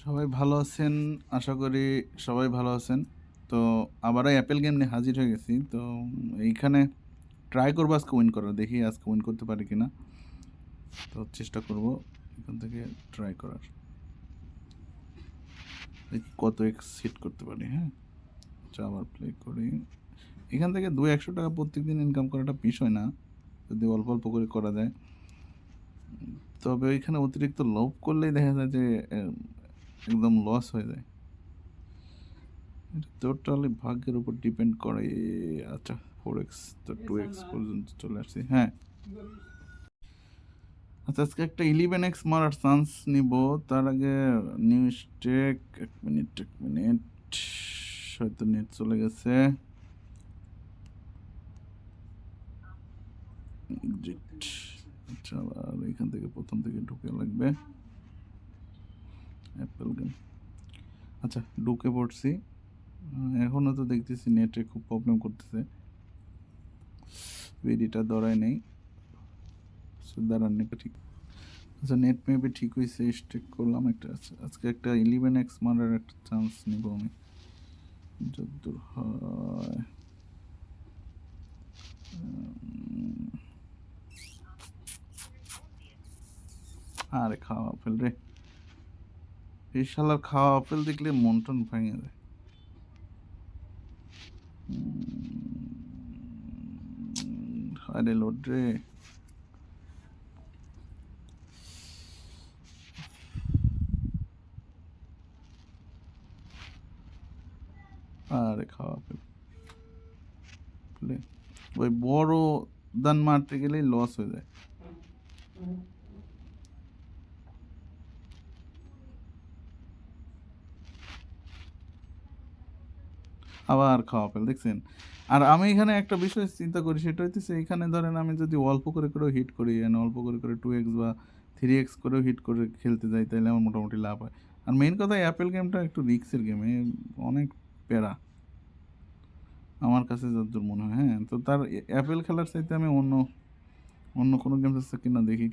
সবাই ভালো আছেন, আশা করি সবাই ভালো আছেন। তো আবারও অ্যাপেল গেম নিয়ে হাজির হয়ে গেছি। তো এইখানে ট্রাই করবো আজকে উইন করার, দেখি আজকে উইন করতে পারি কিনা। তো চেষ্টা করব এখান থেকে ট্রাই করার, কত এক্স হিট করতে পারি। হ্যাঁ, আবার প্লে করি। এখান থেকে 200 টাকা প্রত্যেক দিন ইনকাম করাটা বিষয় না, যদি অল্প অল্প করে করা যায়। তবে ওইখানে অতিরিক্ত লোভ করলেই দেখা যায় যে একদম লস হয়ে যায়। এটা টোটালি ভাগ্যের উপর ডিপেন্ড করে। আচ্ছা, 4x তো 2x পর্যন্ত চলে আসছি। হ্যাঁ, আচ্ছা, আজকে একটা 11x মারার চান্স নিব। তার আগে নিউ স্টেক, এক মিনিট, হয়তো নেট চলে গেছে। আচ্ছা, আর এখান থেকে প্রথম থেকে ঢুকে লাগবে অ্যাপেল গেম। আচ্ছা, ঢুকে পড়ছি। এখনও তো দেখতেছি নেটে খুব প্রবলেম করতেছে, ভিডিওটা ধরাই নেই। দাঁড়ান, নেটটা ঠিক। আচ্ছা, নেট মেবি ঠিক হয়েছে, স্টেক করলাম একটা। আজকে একটা 11x মারার একটা চান্স নিব আমি, যতদূর হয়। আরে খাওয়া আপেল রে, এই শালার খাওয়া আপেল দেখলে মন টন ভেঙে যায়। আরে লোড রে, আরে খাওয়া আপেল। ওই বড় দান মারতে গেলেই লস হয়ে যায়। আবার খাওয়া আপেল দেখছেন। আর আমি এখানে একটা বিষয় চিন্তা করি, সেটা হইতেছে এখানে ধরেন আমি যদি অল্প করে করেও হিট করি, অল্প করে করে 2x বা 3x করেও হিট করে খেলতে যাই, তাহলে আমার মোটামুটি লাভ হয়। আর মেইন কথা, অ্যাপেল গেমটা একটু রিস্কের গেম, অনেক প্যারা আমার কাছে যতদূর মনে হয়। হ্যাঁ, তো তার অ্যাপেল খেলার চাইতে আমি অন্য অন্য কোনো গেম আছে কিনা দেখি,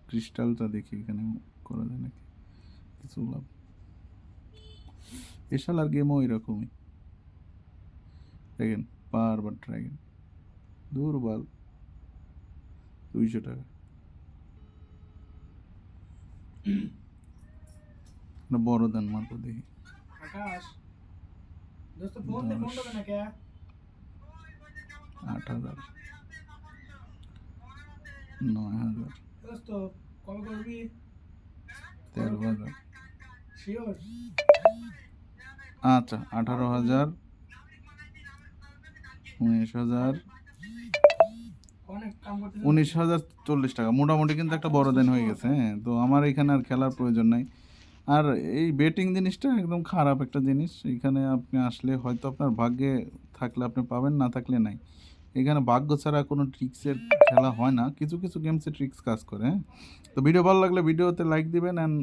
ক্রিস্টালটা দেখি এখানে করা যায় নাকি কিছু লাভ। এশাল আর গেমও এরকমই, দেখেন বারবার ড্রাগন, দুর্বল 200 টাকা। বড় দান মারবো দেখি। आकाश दोस्तों फोन दे फोन तो ना क्या 8,000, 9,000, दोस्तों कॉल कर भी 13,000। श्योर আচ্ছা, 18,000, 19,000, অনেক কাম করতে 19,040 টাকা মোটামুটি কিন্তু একটা বড় দেন হয়ে গেছে। হ্যাঁ, তো আমার এখানে আর খেলার প্রয়োজন নাই। আর এই বেটিং জিনিসটা একদম খারাপ একটা জিনিস। এখানে আপনি আসলে হয়তো আপনার ভাগ্যে থাকলে আপনি পাবেন, না থাকলে নাই। এখানে ভাগ্য ছাড়া কোনো ট্রিক্সের খেলা হয় না। কিছু কিছু গেমসে ট্রিক্স কাজ করে। হ্যাঁ, তো ভিডিও ভালো লাগলে ভিডিওতে লাইক দিবেন, অ্যান্ড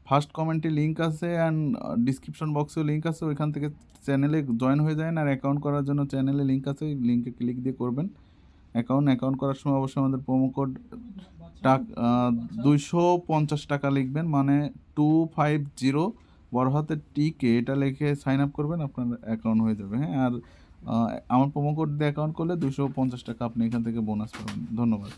ফার্স্ট কমেন্টে লিঙ্ক আছে, অ্যান্ড ডিসক্রিপশন বক্সেও লিঙ্ক আছে, ওইখান থেকে চ্যানেলে জয়েন হয়ে যায়। আর অ্যাকাউন্ট করার জন্য চ্যানেলে লিঙ্ক আছে, লিঙ্কে ক্লিক দিয়ে করবেন অ্যাকাউন্ট করার সময় অবশ্যই আমাদের প্রোমো কোড 250 টাকা লিখবেন, মানে 250 বড় হাতের টিকে এটা লিখে সাইন আপ করবেন, আপনার অ্যাকাউন্ট হয়ে যাবে। হ্যাঁ, আর আমার প্রোমো কোড দিয়ে অ্যাকাউন্ট করলে 250 টাকা আপনি এখান থেকে বোনাস পাবেন। ধন্যবাদ।